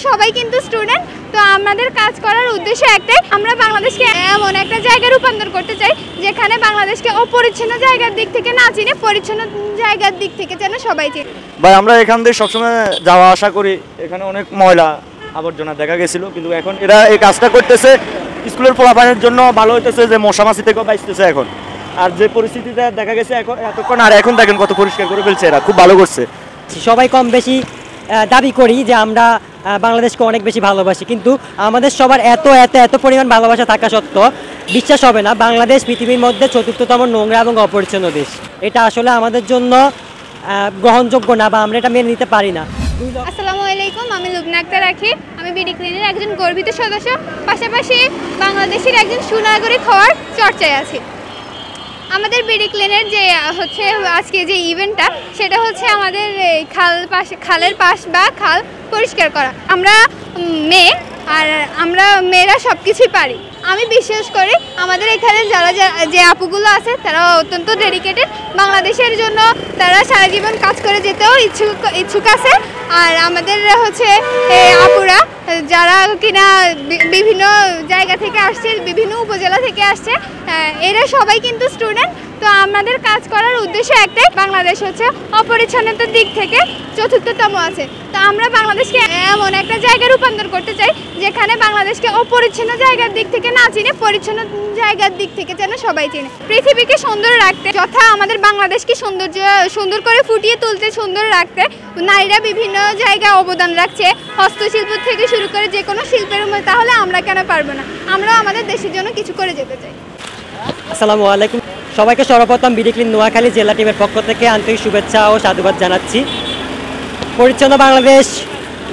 সবাই কিন্তু স্টুডেন্ট। তো আমাদের কাজ করার উদ্দেশ্য একটাই, আমরা বাংলাদেশকে এমন একটা জায়গায় রূপান্তর করতে চাই যেখানে বাংলাদেশকে অপরিচ্ছন্ন জায়গার দিক থেকে না চিনে পরিচ্ছন্ন জায়গার দিক থেকে যেন সবাই চিনে। ভাই আমরা এখান থেকে সবসময় যাওয়া আসা করি, এখানে অনেক ময়লা আবর্জনা দেখা গেছিল, কিন্তু এখন এরা এই কাজটা করতেছে স্কুলের পোলাপানের জন্য ভালো হইতেছে, যে মশামাছি থেকেও বাঁচতেছে এখন। আর যে পরিস্থিতিটা দেখা গেছে এখন এতক্ষণ, আর এখন দেখেন কত পরিষ্কার করে ফেলছে, এরা খুব ভালো করছে। সবাই কম বেশি দাবি করি যে আমরা বাংলাদেশকে অনেক বেশি ভালোবাসি, কিন্তু আমাদের সবার এত এত এত পরিমাণ ভালোবাসা থাকা সত্ত্বেও বিশ্বাস হবে না বাংলাদেশ পৃথিবীর মধ্যে ৪র্থতম নোংরা এবং অপরিচ্ছন্ন দেশ। এটা আসলে আমাদের জন্য গ্রহণযোগ্য না, বা আমরা এটা মেনে নিতে পারি না। আসসালামু আলাইকুম, আমি লুবনা আক্তার রাখি। আমি বিডি ক্লিনের একজন গর্বিত সদস্য, পাশাপাশি বাংলাদেশের একজন সুনাগরিক হওয়ার চর্চায় আছি। আমাদের বিডি ক্লিনের যে হচ্ছে আজকে যে ইভেন্টটা, সেটা হচ্ছে আমাদের খালের পাশ বা খাল পরিষ্কার করা। আমরা মেয়ে, আর আমরা মেয়েরা সব কিছুই পারি। আমি বিশ্বাস করি আমাদের এখানে যারা যে আপুগুলো আছে তারা অত্যন্ত ডেডিকেটেড। বাংলাদেশের জন্য তারা সারা জীবন কাজ করে যেতেও ইচ্ছুক আছে। আর আমাদের হচ্ছে আপুরা যারা কিনা বিভিন্ন জায়গা থেকে আসছে, বিভিন্ন উপজেলা থেকে আসছে, এরা সবাই কিন্তু স্টুডেন্ট। তো আমাদের কাজ করার উদ্দেশ্য একটাই, বাংলাদেশ হচ্ছে অপরিচ্ছন্নতার দিক থেকে ৪র্থতম আছে। তো আমরা বাংলাদেশকে এমন একটা জায়গায় রূপান্তর করতে চাই যেখানে বাংলাদেশকে অপরিচ্ছন্ন জায়গার দিক থেকে না চিনে পরিচ্ছন্ন জায়গার দিক থেকে যেন সবাই চিনে। পৃথিবীকে সুন্দর রাখতে, যথা আমাদের বাংলাদেশকে সুন্দর করে ফুটিয়ে তুলতে, সুন্দর রাখতে নারীরা বিভিন্ন জায়গায় অবদান রাখছে, হস্তশিল্প থেকে শুরু করে যে কোনো শিল্পের মধ্যে। তাহলে আমরা কেন পারবো না? আমরাও আমাদের দেশের জন্য কিছু করে যেতে চাই। আসসালামু আলাইকুম, সবাইকে সর্বপ্রথম বিডি ক্লিন নোয়াখালী জেলা টিমের পক্ষ থেকে আন্তরিক শুভেচ্ছা ও সাধুবাদ জানাচ্ছি। পরিচ্ছন্ন বাংলাদেশ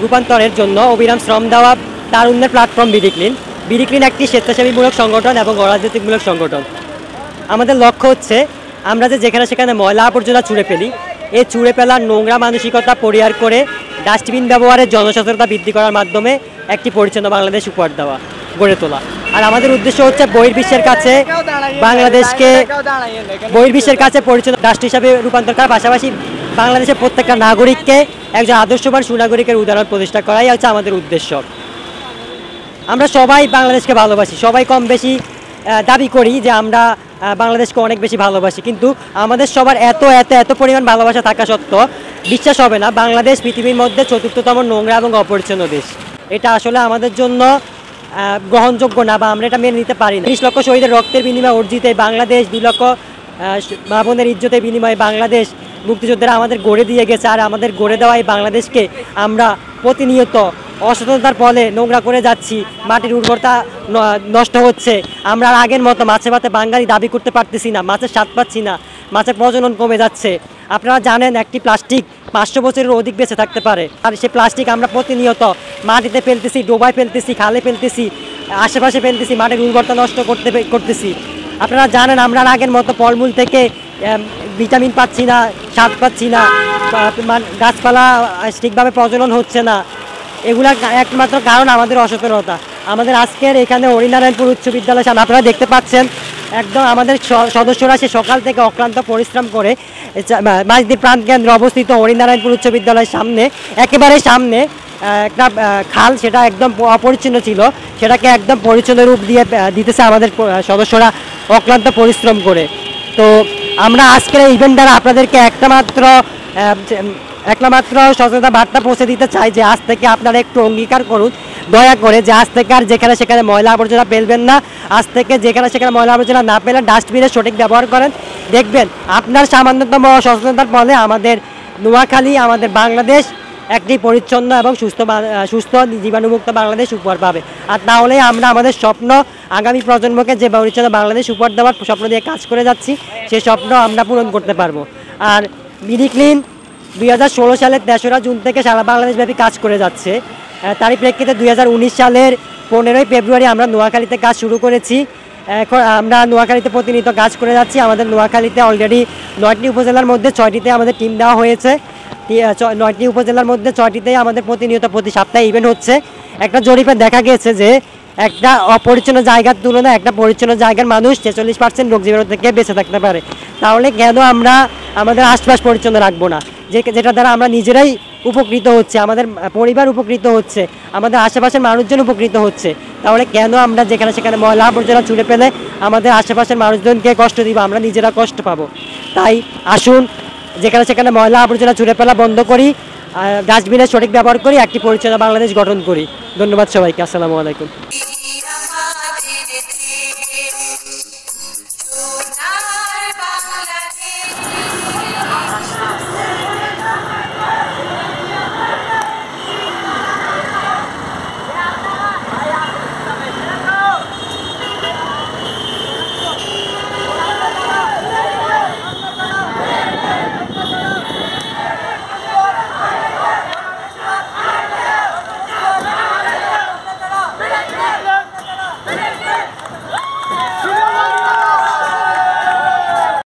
রূপান্তরের জন্য অবিরাম শ্রম দেওয়া তারুণ্যের platform BD clean. BD clean একটি স্বেচ্ছাসেবীমূলক সংগঠন এবং অরাজনৈতিকমূলক সংগঠন। আমাদের লক্ষ্য হচ্ছে আমরা যেখানে সেখানে ময়লা আবর্জনা ছুঁড়ে ফেলি, এই ছুঁড়ে ফেলার নোংরা মানসিকতা পরিহার করে ডাস্টবিন ব্যবহারের জনসচেতনতা বৃদ্ধি করার মাধ্যমে একটি পরিচ্ছন্ন বাংলাদেশ উপহার দেওয়া, গড়ে তোলা। আর আমাদের উদ্দেশ্য হচ্ছে বহির্বিশ্বের কাছে বাংলাদেশকে পরিচ্ছন্ন রাষ্ট্র হিসাবে রূপান্তর করার পাশাপাশি বাংলাদেশের প্রত্যেকটা নাগরিককে একজন আদর্শবান সুনাগরিকের উদাহরণ প্রতিষ্ঠা করাই হচ্ছে আমাদের উদ্দেশ্য। আমরা সবাই বাংলাদেশকে ভালোবাসি, সবাই কম বেশি দাবি করি যে আমরা বাংলাদেশকে অনেক বেশি ভালোবাসি, কিন্তু আমাদের সবার এত এত এত পরিমাণ ভালোবাসা থাকা সত্ত্বেও বিশ্বাস হবে না বাংলাদেশ পৃথিবীর মধ্যে ৪র্থতম নোংরা এবং অপরিচ্ছন্ন দেশ। এটা আসলে আমাদের জন্য গ্রহণযোগ্য না, বা আমরা এটা মেনে নিতে পারি না। ৩০ লক্ষ শহীদের রক্তের বিনিময়ে অর্জিত বাংলাদেশ, ২ লক্ষ মা বোনের ইজ্জতের বিনিময়ে বাংলাদেশ মুক্তিযোদ্ধারা আমাদের গড়ে দিয়ে গেছে। আর আমাদের গড়ে দেওয়া এই বাংলাদেশকে আমরা প্রতিনিয়ত অসচেতনতার ফলে নোংরা করে যাচ্ছি, মাটির উর্বরতা নষ্ট হচ্ছে। আমরা আর আগের মতো মাছে ভাতে বাঙালি দাবি করতে পারতেছি না, মাছের স্বাদ পাচ্ছি না, মাছের প্রজনন কমে যাচ্ছে। আপনারা জানেন একটি প্লাস্টিক 500 বছরের অধিক বেঁচে থাকতে পারে, আর সেই প্লাস্টিক আমরা প্রতিনিয়ত মাটিতে ফেলতেছি, ডোবায় ফেলতেছি, খালে ফেলতেছি, আশেপাশে ফেলতেছি, মাটির উর্বরতা নষ্ট করতেছি। আপনারা জানেন আমরা আগের মতো ফলমূল থেকে ভিটামিন পাচ্ছি না, স্বাদ পাচ্ছি না, গাছপালা ঠিকভাবে প্রজনন হচ্ছে না। এগুলা একমাত্র কারণ আমাদের অসচেতনতা। আমাদের আজকের এখানে হরিনারায়ণপুর উচ্চ বিদ্যালয় সামনে আপনারা দেখতে পাচ্ছেন, একদম আমাদের সদস্যরা সে সকাল থেকে অক্লান্ত পরিশ্রম করে মাঝদ্বীপ প্রাণ কেন্দ্র অবস্থিত হরিনারায়ণপুর উচ্চ বিদ্যালয়ের সামনে, একেবারে সামনে একটা খাল, সেটা একদম অপরিচ্ছন্ন ছিল, সেটাকে একদম পরিচ্ছন্ন রূপ দিতেছে আমাদের সদস্যরা অক্লান্ত পরিশ্রম করে। তো আমরা আজকের এই ইভেন্ট দ্বারা আপনাদেরকে একটা মাত্র সচেতনতা বার্তা পৌঁছে দিতে চাই যে আজ থেকে আপনারা একটু অঙ্গীকার করুন দয়া করে, যে আজ থেকে আর যেখানে সেখানে ময়লা আবর্জনা ফেলবেন না। আজ থেকে যেখানে সেখানে ময়লা আবর্জনা না ফেলে ডাস্টবিনের সঠিক ব্যবহার করেন। দেখবেন আপনার সামান্যতম সচেতনতার ফলে আমাদের নোয়াখালী, আমাদের বাংলাদেশ একটি পরিচ্ছন্ন এবং সুস্থ জীবাণুমুক্ত বাংলাদেশ উপহার পাবে। আর তাহলে আমরা আমাদের স্বপ্ন, আগামী প্রজন্মকে যে পরিচ্ছন্ন বাংলাদেশ উপহার দেওয়ার স্বপ্ন দিয়ে কাজ করে যাচ্ছি, সেই স্বপ্ন আমরা পূরণ করতে পারবো। আর বিডি ক্লিন 2016 সালের 3রা জুন থেকে সারা বাংলাদেশব্যাপী কাজ করে যাচ্ছে। তারই প্রেক্ষিতে 2019 সালের 15ই ফেব্রুয়ারি আমরা নোয়াখালীতে কাজ শুরু করেছি। এখন আমরা নোয়াখালীতে প্রতিনিয়ত কাজ করে যাচ্ছি। আমাদের নোয়াখালীতে অলরেডি 9টি উপজেলার মধ্যে 6টিতে আমাদের টিম দেওয়া হয়েছে। 9টি উপজেলার মধ্যে 6টিতেই আমাদের প্রতিনিয়ত প্রতি সপ্তাহে ইভেন্ট হচ্ছে। একটা জরিপে দেখা গেছে যে একটা অপরিচ্ছন্ন জায়গার তুলনায় একটা পরিচ্ছন্ন জায়গার মানুষ 46% রোগ জীবাণু থেকে বেঁচে থাকতে পারে। তাহলে কেন আমরা আমাদের আশপাশ পরিচ্ছন্ন রাখবো না, যেটা দ্বারা আমরা নিজেরাই উপকৃত হচ্ছে, আমাদের পরিবার উপকৃত হচ্ছে, আমাদের আশেপাশের মানুষজন উপকৃত হচ্ছে, তাহলে কেন আমরা যেখানে সেখানে ময়লা আবর্জনা ছুঁড়ে ফেলে আমাদের আশেপাশের মানুষজনকে কষ্ট দিব, আমরা নিজেরা কষ্ট পাবো। তাই আসুন যেখানে সেখানে ময়লা আবর্জনা ছুঁড়ে ফেলা বন্ধ করি, ডাস্টবিনের সঠিক ব্যবহার করি, একটি পরিচ্ছন্ন বাংলাদেশ গঠন করি। ধন্যবাদ সবাইকে, আসসালামু আলাইকুম।